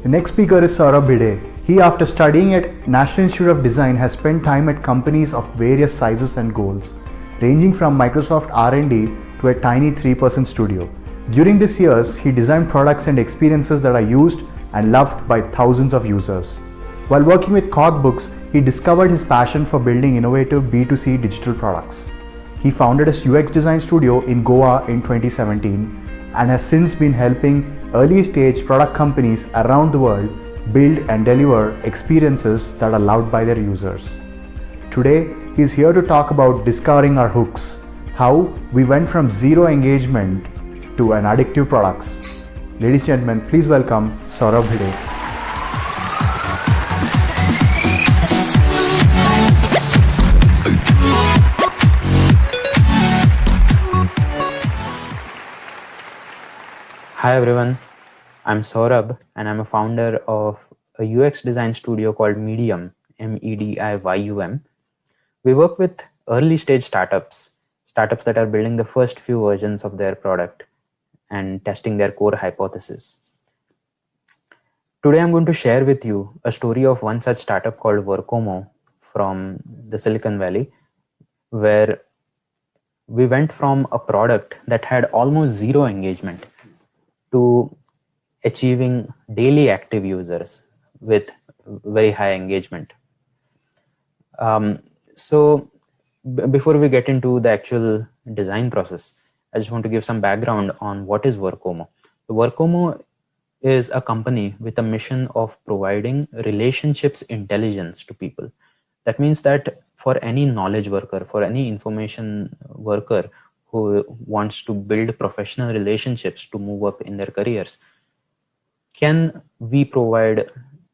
The next speaker is Saurabh Bhide. He, after studying at National Institute of Design, has spent time at companies of various sizes and goals, ranging from Microsoft R&D to a tiny 3-person studio. During these years, he designed products and experiences that are used and loved by thousands of users. While working with Cogbooks, he discovered his passion for building innovative B2C digital products. He founded a UX Design Studio in Goa in 2017 and has since been helping early-stage product companies around the world build and deliver experiences that are loved by their users. Today, he is here to talk about discovering our hooks, how we went from zero engagement to an addictive products. Ladies and gentlemen, please welcome Saurabh Bhide. Hi everyone, I'm Saurabh and I'm a founder of a UX design studio called Mediyum, Mediyum. We work with early stage startups that are building the first few versions of their product and testing their core hypothesis. Today I'm going to share with you a story of one such startup called Workomo from the Silicon Valley, where we went from a product that had almost zero engagement to achieving daily active users with very high engagement. Before we get into the actual design process, I just want to give some background on what is Workomo. Workomo is a company with a mission of providing relationships intelligence to people. That means that for any knowledge worker, for any information worker who wants to build professional relationships to move up in their careers, can we provide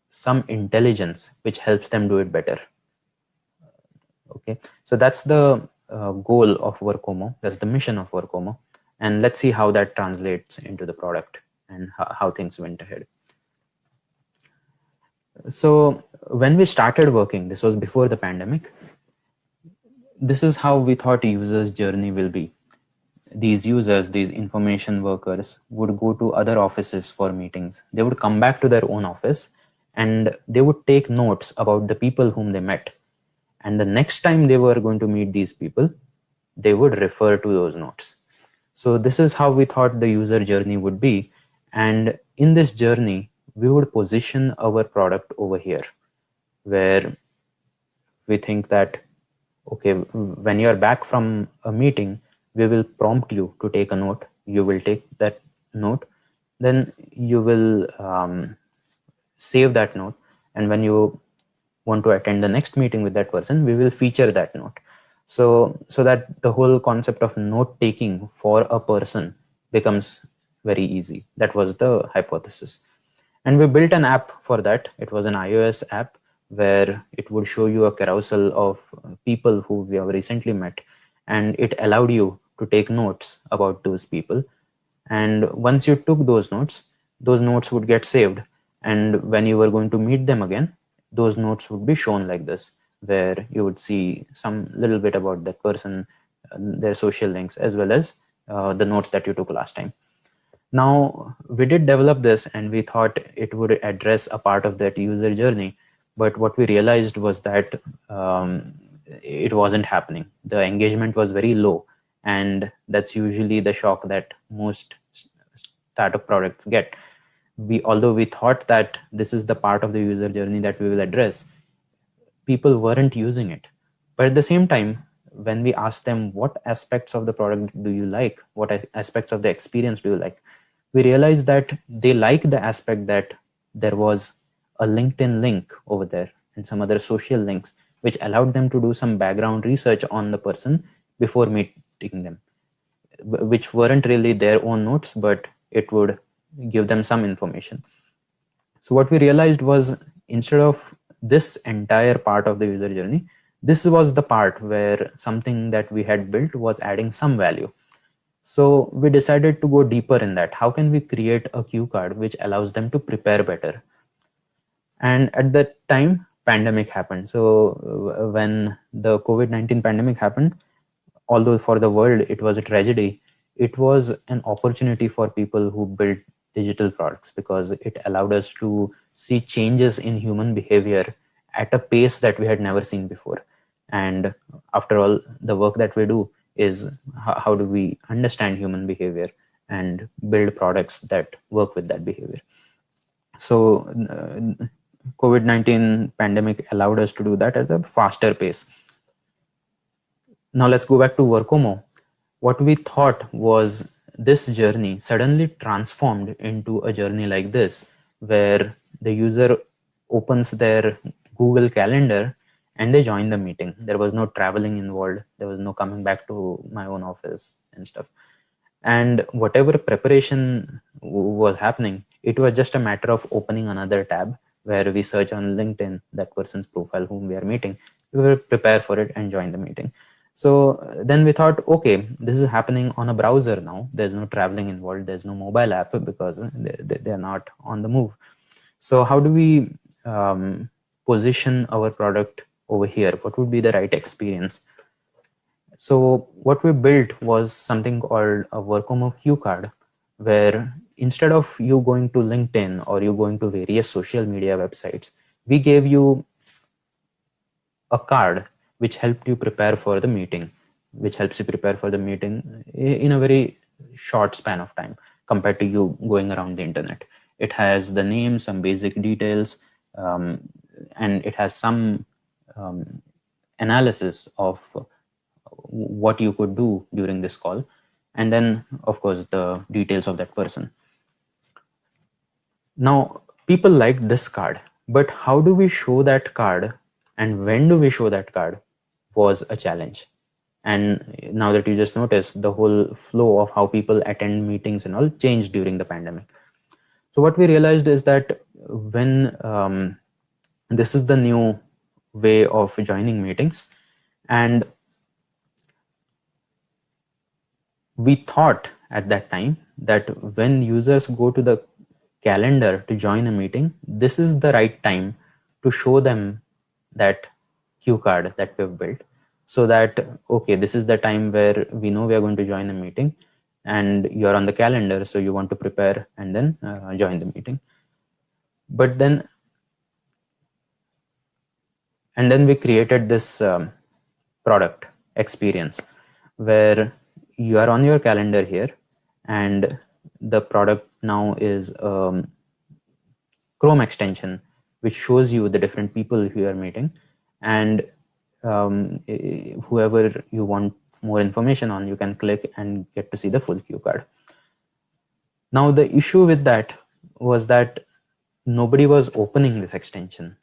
some intelligence which helps them do it better? Okay, so that's the goal of Workomo, that's the mission of Workomo, and let's see how that translates into the product and how things went ahead. So when we started working, this was before the pandemic, this is how we thought user's journey will be. These users, these information workers would go to other offices for meetings. They would come back to their own office and they would take notes about the people whom they met. And the next time they were going to meet these people, they would refer to those notes. So this is how we thought the user journey would be. And in this journey, we would position our product over here, where we think that, okay, when you're back from a meeting, we will prompt you to take a note. You will take that note, then you will save that note. And when you want to attend the next meeting with that person, we will feature that note. So that the whole concept of note taking for a person becomes very easy. That was the hypothesis. And we built an app for that. It was an iOS app where it would show you a carousel of people who we have recently met. And it allowed you to take notes about those people. And once you took those notes would get saved. And when you were going to meet them again, those notes would be shown like this, where you would see some little bit about that person, their social links, as well as the notes that you took last time. Now, we did develop this and we thought it would address a part of that user journey. But what we realized was that it wasn't happening. The engagement was very low. And that's usually the shock that most startup products get. Although we thought that this is the part of the user journey that we will address, people weren't using it. But at the same time, when we asked them what aspects of the product do you like, what aspects of the experience do you like, we realized that they like the aspect that there was a LinkedIn link over there and some other social links, which allowed them to do some background research on the person before meeting them, which weren't really their own notes, but it would give them some information. So what we realized was, instead of this entire part of the user journey, this was the part where something that we had built was adding some value. So we decided to go deeper in that. How can we create a cue card which allows them to prepare better? And at that time, pandemic happened. So when the COVID-19 pandemic happened, although for the world it was a tragedy, it was an opportunity for people who built digital products because it allowed us to see changes in human behavior at a pace that we had never seen before. And after all, the work that we do is how do we understand human behavior and build products that work with that behavior. So COVID-19 pandemic allowed us to do that at a faster pace. Now let's go back to Workomo. What we thought was this journey suddenly transformed into a journey like this, where the user opens their Google Calendar and they join the meeting. There was no traveling involved. There was no coming back to my own office and stuff. And whatever preparation was happening, it was just a matter of opening another tab where we search on LinkedIn that person's profile whom we are meeting. We will prepare for it and join the meeting. So then we thought, okay, this is happening on a browser now. There's no traveling involved. There's no mobile app because they're not on the move. So how do we position our product over here? What would be the right experience? So what we built was something called a Workomo Q card, where instead of you going to LinkedIn or you going to various social media websites, we gave you a card which helped you prepare for the meeting, which helps you prepare for the meeting in a very short span of time compared to you going around the internet. It has the name, some basic details, and it has some analysis of what you could do during this call, and then of course the details of that person. Now people like this card, but how do we show that card and when do we show that card was a challenge. And now that you just noticed, the whole flow of how people attend meetings and all changed during the pandemic. So what we realized is that when this is the new way of joining meetings, and we thought at that time that when users go to the calendar to join a meeting, this is the right time to show them that cue card that we've built, so that, okay, this is the time where we know we are going to join a meeting and you're on the calendar, so you want to prepare and then join the meeting. But then, and then we created this product experience where you are on your calendar here, and the product now is Chrome extension which shows you the different people who you are meeting, and whoever you want more information on, you can click and get to see the full cue card. Now the issue with that was that nobody was opening this extension,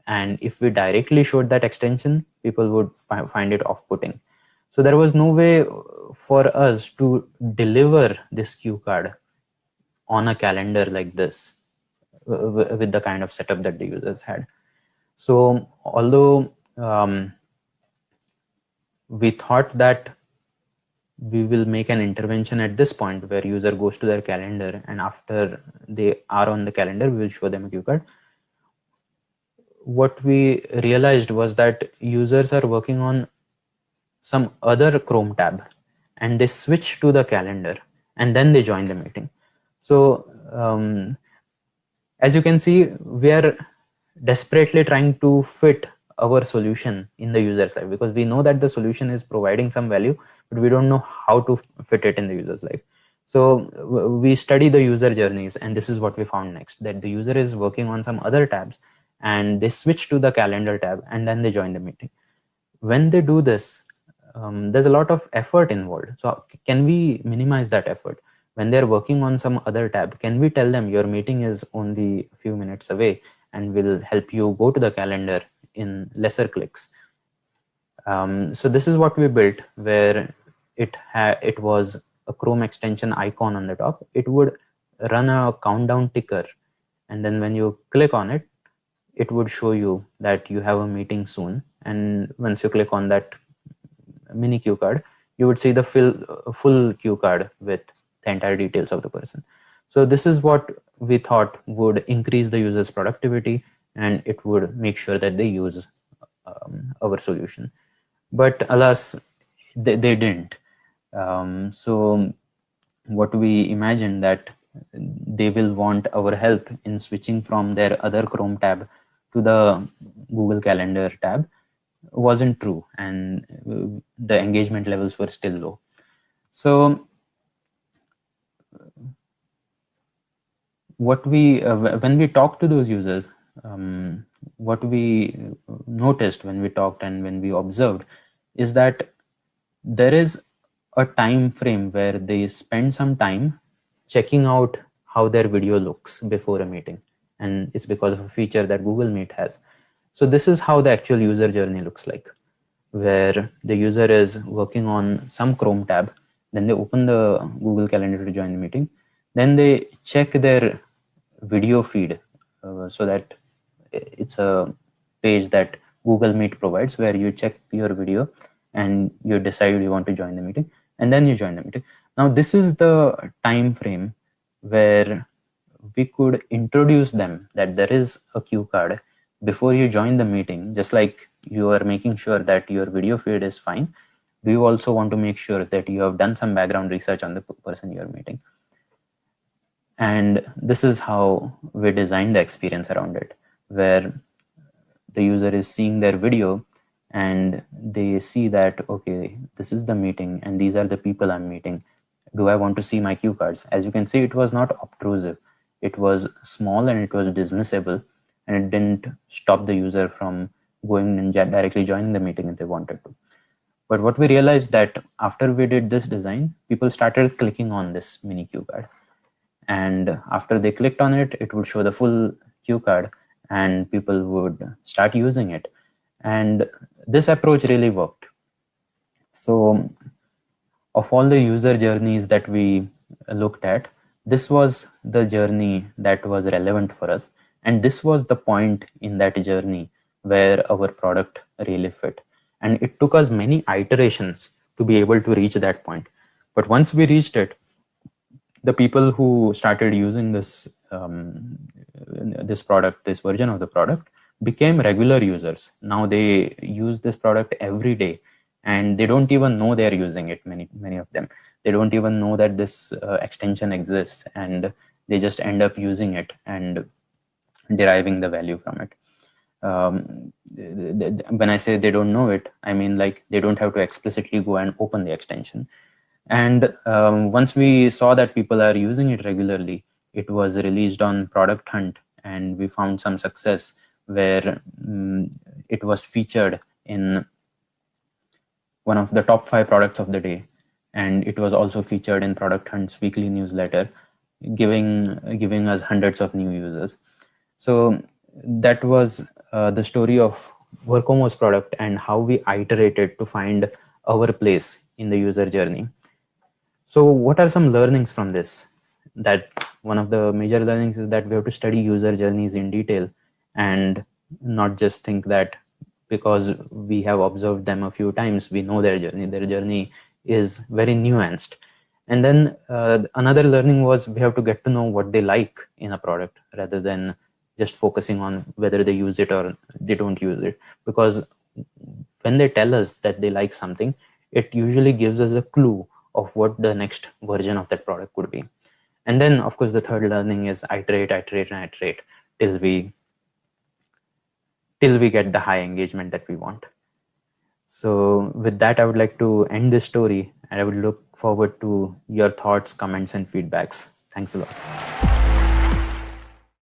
and if we directly showed that extension, people would find it off-putting. So there was no way for us to deliver this cue card on a calendar like this with the kind of setup that the users had. So although we thought that we will make an intervention at this point where user goes to their calendar and after they are on the calendar, we will show them a cue card. What we realized was that users are working on some other Chrome tab and they switch to the calendar and then they join the meeting. So as you can see, we are desperately trying to fit our solution in the user's life, because we know that the solution is providing some value, but we don't know how to fit it in the user's life. So we study the user journeys, and this is what we found next, that the user is working on some other tabs and they switch to the calendar tab and then they join the meeting. When they do this, there's a lot of effort involved. So can we minimize that effort? When they're working on some other tab, can we tell them your meeting is only a few minutes away and will help you go to the calendar in lesser clicks? So this is what we built, where it was a Chrome extension icon on the top. It would run a countdown ticker, and then when you click on it, it would show you that you have a meeting soon. And once you click on that mini cue card, you would see the full cue card with the entire details of the person. So this is what we thought would increase the user's productivity, and it would make sure that they use our solution. But alas, they didn't. So what we imagined that they will want our help in switching from their other Chrome tab to the Google Calendar tab wasn't true, and the engagement levels were still low. So what we when we talked to those users, what we noticed when we talked and when we observed is that there is a time frame where they spend some time checking out how their video looks before a meeting, and it's because of a feature that Google Meet has. So this is how the actual user journey looks like, where the user is working on some Chrome tab, then they open the Google Calendar to join the meeting, then they check their video feed, so that it's a page that Google Meet provides where you check your video and you decide you want to join the meeting, and then you join the meeting. Now this is the time frame where we could introduce them that there is a cue card before you join the meeting. Just like you are making sure that your video feed is fine, do you also want to make sure that you have done some background research on the person you are meeting? And this is how we designed the experience around it, where the user is seeing their video and they see that, okay, this is the meeting and these are the people I'm meeting. Do I want to see my cue cards? As you can see, it was not obtrusive. It was small and it was dismissible, and it didn't stop the user from going and directly joining the meeting if they wanted to. But what we realized that after we did this design, people started clicking on this mini cue card. And after they clicked on it, it would show the full cue card and people would start using it. And this approach really worked. So of all the user journeys that we looked at, this was the journey that was relevant for us. And this was the point in that journey where our product really fit. And it took us many iterations to be able to reach that point. But once we reached it, the people who started using this this product, this version of the product, became regular users. Now they use this product every day, and they don't even know they're using it. Many of them, they don't even know that this extension exists, and they just end up using it and deriving the value from it. When I say they don't know it, I mean like they don't have to explicitly go and open the extension. And once we saw that people are using it regularly, it was released on Product Hunt, and we found some success where it was featured in one of the top 5 products of the day. And it was also featured in Product Hunt's weekly newsletter, giving us hundreds of new users. So that was the story of Workomo's product and how we iterated to find our place in the user journey. So what are some learnings from this? That one of the major learnings is that we have to study user journeys in detail and not just think that because we have observed them a few times, we know their journey. Their journey is very nuanced. And then another learning was we have to get to know what they like in a product rather than just focusing on whether they use it or they don't use it. Because when they tell us that they like something, it usually gives us a clue of what the next version of that product could be. And then, of course, the third learning is iterate, iterate, and iterate till we get the high engagement that we want. So with that, I would like to end this story, and I would look forward to your thoughts, comments, and feedbacks. Thanks a lot.